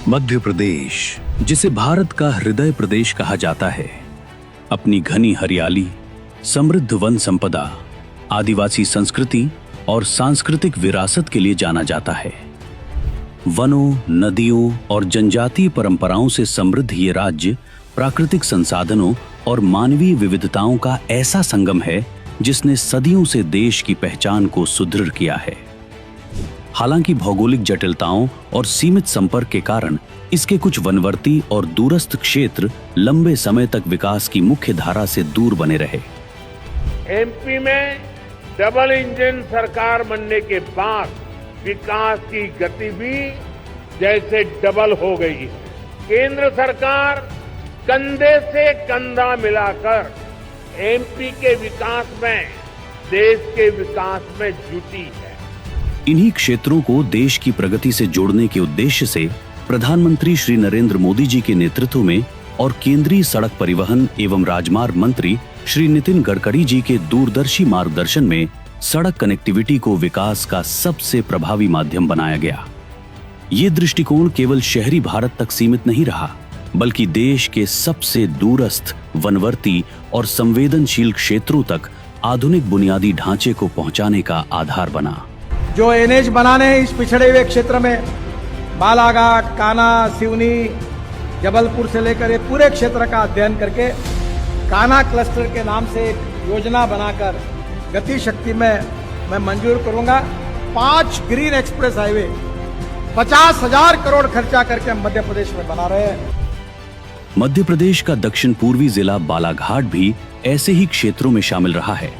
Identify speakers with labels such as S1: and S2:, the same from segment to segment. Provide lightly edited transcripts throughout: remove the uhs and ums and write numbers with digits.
S1: मध्य प्रदेश, जिसे भारत का हृदय प्रदेश कहा जाता है, अपनी घनी हरियाली, समृद्ध वन संपदा, आदिवासी संस्कृति और सांस्कृतिक विरासत के लिए जाना जाता है। वनों, नदियों और जनजातीय परंपराओं से समृद्ध ये राज्य प्राकृतिक संसाधनों और मानवीय विविधताओं का ऐसा संगम है जिसने सदियों से देश की पहचान को सुदृढ़ किया है। हालांकि भौगोलिक जटिलताओं और सीमित संपर्क के कारण इसके कुछ वनवर्ती और दूरस्थ क्षेत्र लंबे समय तक विकास की मुख्य धारा से दूर बने रहे।
S2: एमपी में डबल इंजन सरकार बनने के बाद विकास की गति भी जैसे डबल हो गई है। केंद्र सरकार कंधे से कंधा मिलाकर एमपी के विकास में, देश के विकास में जुटी है।
S1: इन्हीं क्षेत्रों को देश की प्रगति से जोड़ने के उद्देश्य से प्रधानमंत्री श्री नरेंद्र मोदी जी के नेतृत्व में और केंद्रीय सड़क परिवहन एवं राजमार्ग मंत्री श्री नितिन गडकरी जी के दूरदर्शी मार्गदर्शन में सड़क कनेक्टिविटी को विकास का सबसे प्रभावी माध्यम बनाया गया। ये दृष्टिकोण केवल शहरी भारत तक सीमित नहीं रहा, बल्कि देश के सबसे दूरस्थ, वनवर्ती और संवेदनशील क्षेत्रों तक आधुनिक बुनियादी ढांचे को पहुंचाने का आधार बना।
S3: जो एनएच बनाने हैं इस पिछड़े हुए क्षेत्र में, बालाघाट, कान्हा, सिवनी, जबलपुर से लेकर ये पूरे क्षेत्र का अध्ययन करके कान्हा क्लस्टर के नाम से एक योजना बनाकर गति शक्ति में मैं मंजूर करूंगा। 5 ग्रीन एक्सप्रेस हाईवे 50,000 करोड़ खर्चा करके हम मध्य प्रदेश में बना रहे हैं।
S1: मध्य प्रदेश का दक्षिण पूर्वी जिला बालाघाट भी ऐसे ही क्षेत्रों में शामिल रहा है।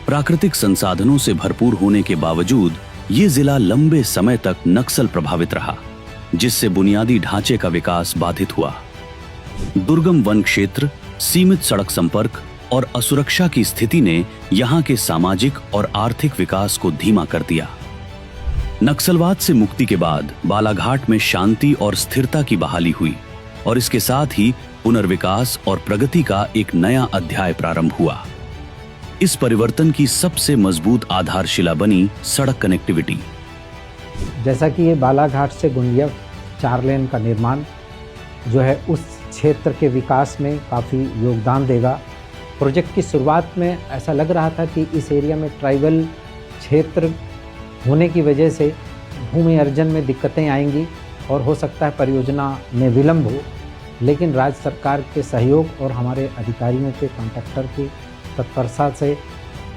S1: प्राकृतिक संसाधनों से भरपूर होने के बावजूद ये जिला लंबे समय तक नक्सल प्रभावित रहा, जिससे बुनियादी ढांचे का विकास बाधित हुआ। दुर्गम वन क्षेत्र, सीमित सड़क संपर्क और असुरक्षा की स्थिति ने यहाँ के सामाजिक और आर्थिक विकास को धीमा कर दिया। नक्सलवाद से मुक्ति के बाद बालाघाट में शांति और स्थिरता की बहाली हुई और इसके साथ ही पुनर्विकास और प्रगति का एक नया अध्याय प्रारंभ हुआ। इस परिवर्तन की सबसे मजबूत आधारशिला बनी सड़क कनेक्टिविटी।
S4: जैसा कि ये बालाघाट से गोंदिया 4 लेन का निर्माण जो है उस क्षेत्र के विकास में काफ़ी योगदान देगा। प्रोजेक्ट की शुरुआत में ऐसा लग रहा था कि इस एरिया में ट्राइबल क्षेत्र होने की वजह से भूमि अर्जन में दिक्कतें आएंगी और हो सकता है परियोजना में विलंब हो, लेकिन राज्य सरकार के सहयोग और हमारे अधिकारियों के, कॉन्ट्रैक्टर की तत्परता से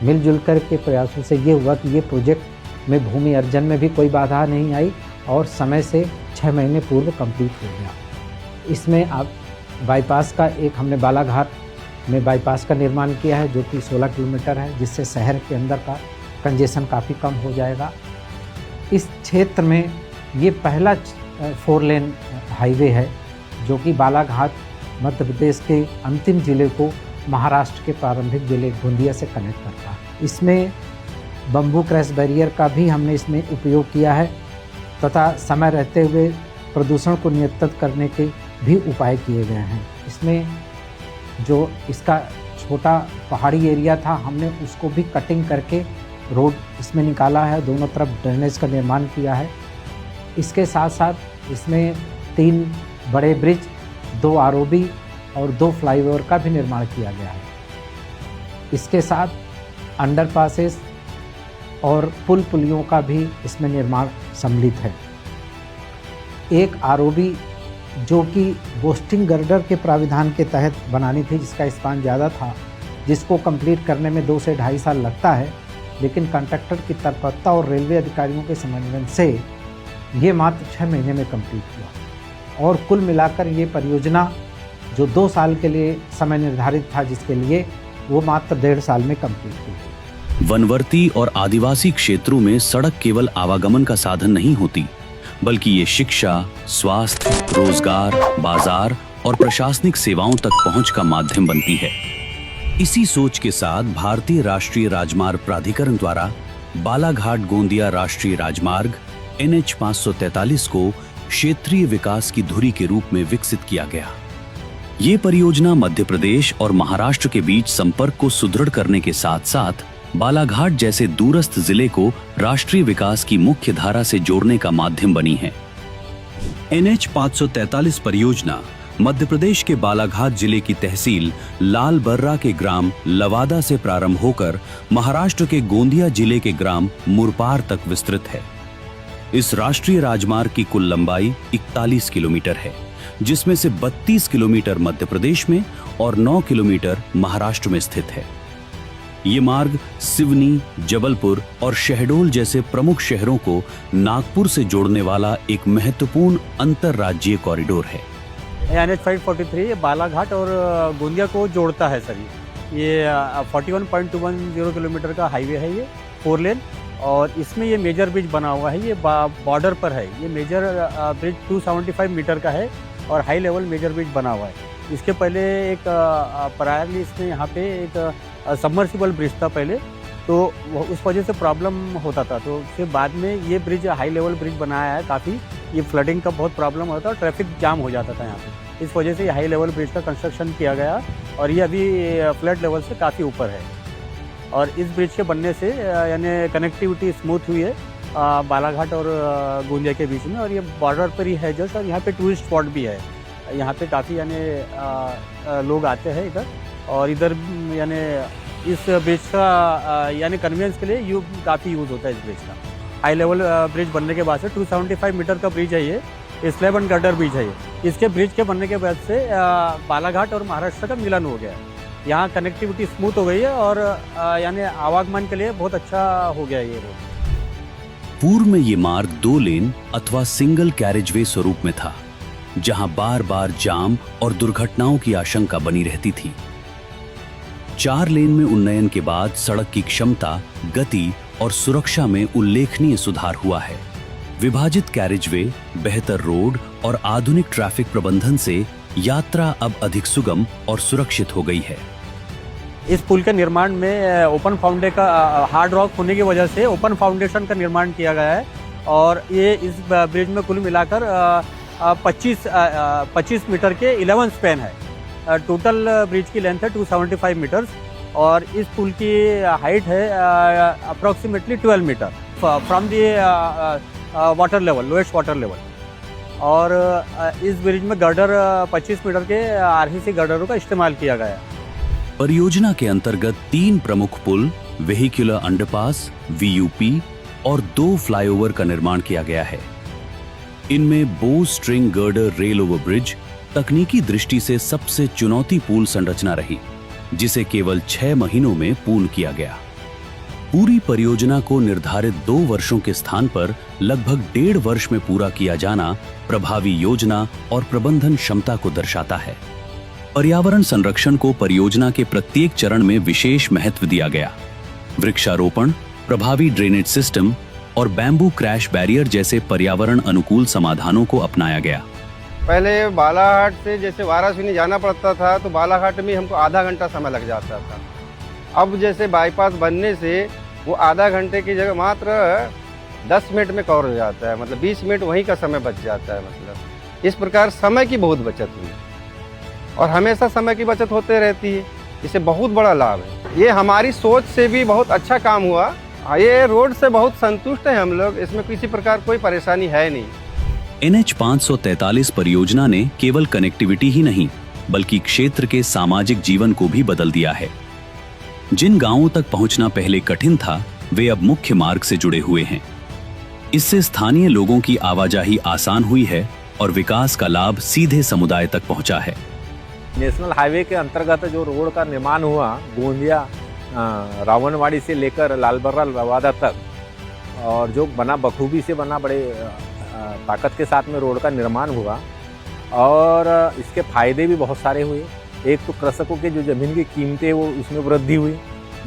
S4: मिलजुल कर के प्रयासों से ये हुआ कि ये प्रोजेक्ट में भूमि अर्जन में भी कोई बाधा नहीं आई और समय से 6 महीने पूर्व कंप्लीट हो गया। इसमें अब बाईपास का एक हमने बालाघाट में बाईपास का निर्माण किया है जो कि 16 किलोमीटर है, जिससे शहर के अंदर का कंजेशन काफ़ी कम हो जाएगा। इस क्षेत्र में ये पहला 4 लेन हाईवे है जो कि बालाघाट मध्य प्रदेश के अंतिम जिले को महाराष्ट्र के प्रारंभिक जिले गोंदिया से कनेक्ट करता है। इसमें बम्बू क्रैश बैरियर का भी हमने इसमें उपयोग किया है तथा समय रहते हुए प्रदूषण को नियंत्रित करने के भी उपाय किए गए हैं। इसमें जो इसका छोटा पहाड़ी एरिया था, हमने उसको भी कटिंग करके रोड इसमें निकाला है, दोनों तरफ ड्रेनेज का निर्माण किया है। इसके साथ साथ इसमें 3 बड़े ब्रिज, 2 आरओबी और 2 फ्लाईओवर का भी निर्माण किया गया है। इसके साथ अंडरपासेस और पुलियों का भी इसमें निर्माण सम्मिलित है। एक आरओबी जो कि बोस्टिंग गर्डर के प्राविधान के तहत बनानी थी, जिसका स्पान ज़्यादा था, जिसको कंप्लीट करने में 2 से 2.5 साल लगता है, लेकिन कॉन्ट्रैक्टर की तत्परता और रेलवे अधिकारियों के समन्वय से ये मात्र 6 महीने में कंप्लीट हुआ और कुल मिलाकर ये परियोजना जो 2 साल के लिए समय निर्धारित था जिसके लिए, वो मात्र 1.5 साल में कंप्लीट हुई।
S1: वनवर्ती और आदिवासी क्षेत्रों में सड़क केवल आवागमन का साधन नहीं होती, बल्कि ये शिक्षा, स्वास्थ्य, रोजगार, बाजार और प्रशासनिक सेवाओं तक पहुंच का माध्यम बनती है। इसी सोच के साथ भारतीय राष्ट्रीय राजमार्ग प्राधिकरण द्वारा बालाघाट गोंदिया राष्ट्रीय राजमार्ग NH 543 को क्षेत्रीय विकास की धुरी के रूप में विकसित किया गया। ये परियोजना मध्य प्रदेश और महाराष्ट्र के बीच संपर्क को सुदृढ़ करने के साथ साथ बालाघाट जैसे दूरस्थ जिले को राष्ट्रीय विकास की मुख्य धारा से जोड़ने का माध्यम बनी है। NH 543 परियोजना मध्य प्रदेश के बालाघाट जिले की तहसील लाल बर्रा के ग्राम लवादा से प्रारंभ होकर महाराष्ट्र के गोंदिया जिले के ग्राम मुरपार तक विस्तृत है। इस राष्ट्रीय राजमार्ग की कुल लंबाई 41 किलोमीटर है, जिसमें से 32 किलोमीटर मध्य प्रदेश में और 9 किलोमीटर महाराष्ट्र में स्थित है। ये मार्ग सिवनी, जबलपुर और शहडोल जैसे प्रमुख शहरों को नागपुर से जोड़ने वाला एक महत्वपूर्ण अंतरराज्यीय कॉरिडोर है।
S5: NH 543 बालाघाट और गोंदिया को जोड़ता है सर। ये 41.210 किलोमीटर का हाईवे है, ये 4 लेन, और इसमें ये मेजर ब्रिज बना हुआ है। ये बॉर्डर पर है। ये मेजर ब्रिज 275 मीटर का है और हाई लेवल मेजर ब्रिज बना हुआ है। इसके पहले एक प्रायरली इसमें यहाँ पे एक सबमर्सिबल ब्रिज था पहले, तो उस वजह से प्रॉब्लम होता था। तो फिर बाद में ये ब्रिज हाई लेवल ब्रिज बनाया है। काफ़ी ये फ्लडिंग का बहुत प्रॉब्लम होता था, ट्रैफिक जाम हो जाता था यहाँ पे। इस वजह से ये हाई लेवल ब्रिज का कंस्ट्रक्शन किया गया और ये अभी फ्लड लेवल से काफ़ी ऊपर है। और इस ब्रिज के बनने से यानी कनेक्टिविटी स्मूथ हुई है बालाघाट और गोंदिया के बीच में, और ये बॉर्डर पर ही है जस्ट। और यहाँ पे टूरिस्ट स्पॉट भी है। यहाँ पे काफ़ी यानी लोग आते हैं इधर, और इधर यानी इस ब्रिज का यानी कन्वीनियंस के लिए काफ़ी यूज़ होता है इस ब्रिज का। हाई लेवल ब्रिज बनने के बाद से 275 मीटर का ब्रिज है ये, स्लैब एंड गर्डर ब्रिज है ये। इसके ब्रिज के बनने के बाद से बालाघाट और महाराष्ट्र का मिलन हो गया है। यहाँ कनेक्टिविटी स्मूथ हो गई है और यानी आवागमन के लिए बहुत अच्छा हो गया है ये रोड।
S1: पूर्व में ये मार्ग 2 लेन अथवा सिंगल कैरेजवे स्वरूप में था, जहां बार बार जाम और दुर्घटनाओं की आशंका बनी रहती थी। 4 लेन में उन्नयन के बाद सड़क की क्षमता, गति और सुरक्षा में उल्लेखनीय सुधार हुआ है। विभाजित कैरेजवे, बेहतर रोड और आधुनिक ट्रैफिक प्रबंधन से यात्रा अब अधिक सुगम और सुरक्षित हो गई है।
S5: इस पुल के निर्माण में ओपन फाउंडेशन का हार्ड रॉक होने की वजह से ओपन फाउंडेशन का निर्माण किया गया है, और ये इस ब्रिज में कुल मिलाकर 25 मीटर के 11 स्पैन है। टोटल ब्रिज की लेंथ है 275 मीटर्स, और इस पुल की हाइट है approximately 12 metre from the water level, lowest water level. और इस ब्रिज में गर्डर 25 मीटर के RCC गर्डरों का इस्तेमाल किया गया है।
S1: परियोजना के अंतर्गत 3 प्रमुख पुल, वेहिकुलर अंडरपास, VUP और 2 फ्लाईओवर का निर्माण किया गया है। इनमें बो string girder rail over bridge तकनीकी दृष्टि से सबसे चुनौतीपूर्ण संरचना रही, जिसे केवल 6 महीनों में पूर्ण किया गया। पूरी परियोजना को निर्धारित 2 वर्षों के स्थान पर लगभग 1.5 वर्ष में पूरा किया जाना प्रभावी योजना और प्रबंधन क्षमता को दर्शाता है। पर्यावरण संरक्षण को परियोजना के प्रत्येक चरण में विशेष महत्व दिया गया। वृक्षारोपण, प्रभावी ड्रेनेज सिस्टम और बैम्बू क्रैश बैरियर जैसे पर्यावरण अनुकूल समाधानों को अपनाया गया।
S6: पहले बालाघाट से जैसे वाराणसी जाना पड़ता था तो बालाघाट में हमको आधा घंटा समय लग जाता था। अब जैसे बाईपास बनने से वो आधा घंटे की जगह मात्र 10 मिनट में कवर हो जाता है, मतलब 20 मिनट वहीं का समय बच जाता है। मतलब इस प्रकार समय की बहुत बचत हुई और हमेशा समय की बचत होते रहती है, इससे बहुत बड़ा लाभ है। ये हमारी सोच से भी बहुत अच्छा काम हुआ। ये रोड से बहुत संतुष्ट हैं हम लोग, इसमें किसी प्रकार कोई परेशानी है नहीं।
S1: NH 543 परियोजना ने केवल कनेक्टिविटी ही नहीं बल्कि क्षेत्र के सामाजिक जीवन को भी बदल दिया है। जिन गांवों तक पहुंचना पहले कठिन था, वे अब मुख्य मार्ग से जुड़े हुए हैं। इससे स्थानीय लोगों की आवाजाही आसान हुई है और विकास का लाभ सीधे समुदाय तक पहुंचा है।
S7: नेशनल हाईवे के अंतर्गत जो रोड का निर्माण हुआ गोंदिया रावणवाड़ी से लेकर लालबर्रा लवादा तक, और जो बना बखूबी से बना, बड़े ताकत के साथ में रोड का निर्माण हुआ और इसके फायदे भी बहुत सारे हुए। एक तो कृषकों के जो ज़मीन की कीमतें वो उसमें वृद्धि हुई।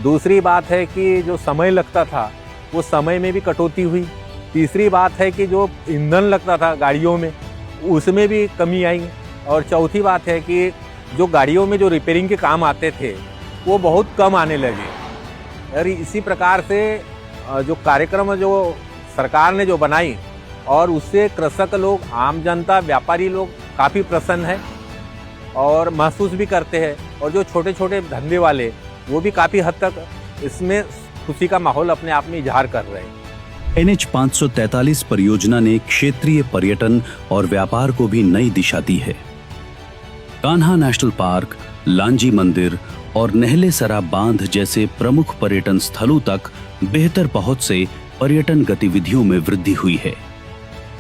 S7: दूसरी बात है कि जो समय लगता था वो समय में भी कटौती हुई। तीसरी बात है कि जो ईंधन लगता था गाड़ियों में उसमें भी कमी आई। और चौथी बात है कि जो गाड़ियों में जो रिपेयरिंग के काम आते थे वो बहुत कम आने लगे। और इसी प्रकार से जो कार्यक्रम जो सरकार ने जो बनाई और उससे कृषक लोग, आम जनता, व्यापारी लोग काफ़ी प्रसन्न है और महसूस भी करते हैं। और जो छोटे छोटे धंधे वाले वो भी काफ़ी हद तक इसमें खुशी का माहौल अपने आप में इजहार कर रहे हैं।
S1: NH 543 परियोजना ने क्षेत्रीय पर्यटन और व्यापार को भी नई दिशा दी है। कान्हा नेशनल पार्क, लांजी मंदिर और नहले सरा बांध जैसे प्रमुख पर्यटन स्थलों तक बेहतर पहुंच से पर्यटन गतिविधियों में वृद्धि हुई है।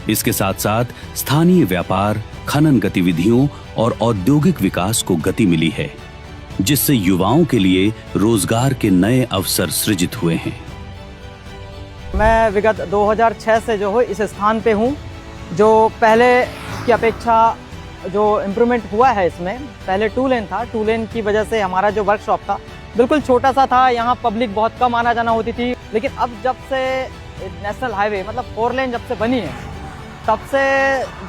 S1: इसके साथ साथ स्थानीय व्यापार, खनन गतिविधियों और औद्योगिक विकास को गति मिली है, जिससे युवाओं के लिए रोजगार के नए अवसर सृजित हुए हैं।
S8: मैं विगत 2006 से जो है इस स्थान पे हूँ। जो पहले की अपेक्षा जो इम्प्रूवमेंट हुआ है इसमें, पहले 2 लेन था, 2 लेन की वजह से हमारा जो वर्कशॉप था बिल्कुल छोटा सा था, यहाँ पब्लिक बहुत कम आना जाना होती थी। लेकिन अब जब से नेशनल हाईवे मतलब 4 लेन जब से बनी है, तब से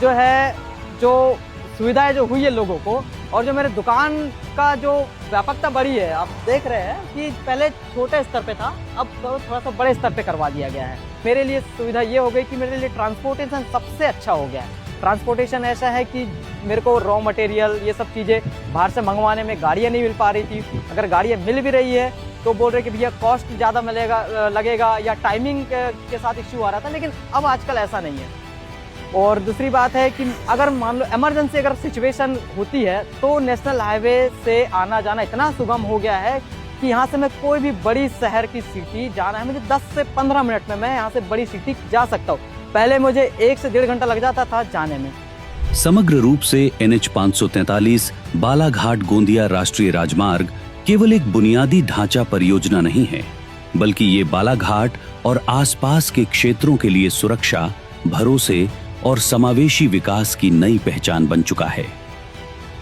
S8: जो है जो सुविधाएं जो हुई है लोगों को, और जो मेरे दुकान का जो व्यापकता बढ़ी है, आप देख रहे हैं कि पहले छोटे स्तर पे था, अब तो थोड़ा सा बड़े स्तर पे करवा दिया गया है। मेरे लिए सुविधा ये हो गई कि मेरे लिए ट्रांसपोर्टेशन सबसे अच्छा हो गया है। ट्रांसपोर्टेशन ऐसा है कि मेरे को रॉ मटेरियल ये सब चीज़ें बाहर से मंगवाने में गाड़ियाँ नहीं मिल पा रही थी। अगर गाड़ियाँ मिल भी रही है तो बोल रहे कि भैया कॉस्ट ज़्यादा लगेगा या टाइमिंग के साथ इश्यू आ रहा था, लेकिन अब आजकल ऐसा नहीं है। और दूसरी बात है कि अगर मान लो इमरजेंसी अगर सिचुएशन होती है तो नेशनल हाईवे से आना जाना इतना सुगम हो गया है कि यहाँ से मैं कोई भी बड़ी शहर की सिटी जाना है, मुझे 10 से 15 मिनट में मैं यहाँ से बड़ी सिटी जा सकता हूँ। पहले मुझे 1 से 1.5 घंटा लग जाता था जाने में।
S1: समग्र रूप से NH 543 बालाघाट गोंदिया राष्ट्रीय राजमार्ग केवल एक बुनियादी ढांचा परियोजना नहीं है, बल्कि ये बालाघाट और आसपास के क्षेत्रों के लिए सुरक्षा, भरोसे और समावेशी विकास की नई पहचान बन चुका है।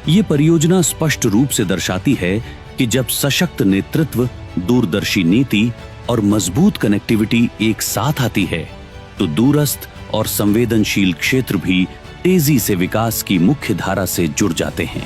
S1: ये परियोजना स्पष्ट रूप से दर्शाती है कि जब सशक्त नेतृत्व, दूरदर्शी नीति और मजबूत कनेक्टिविटी एक साथ आती है, तो दूरस्थ और संवेदनशील क्षेत्र भी तेजी से विकास की मुख्य धारा से जुड़ जाते हैं।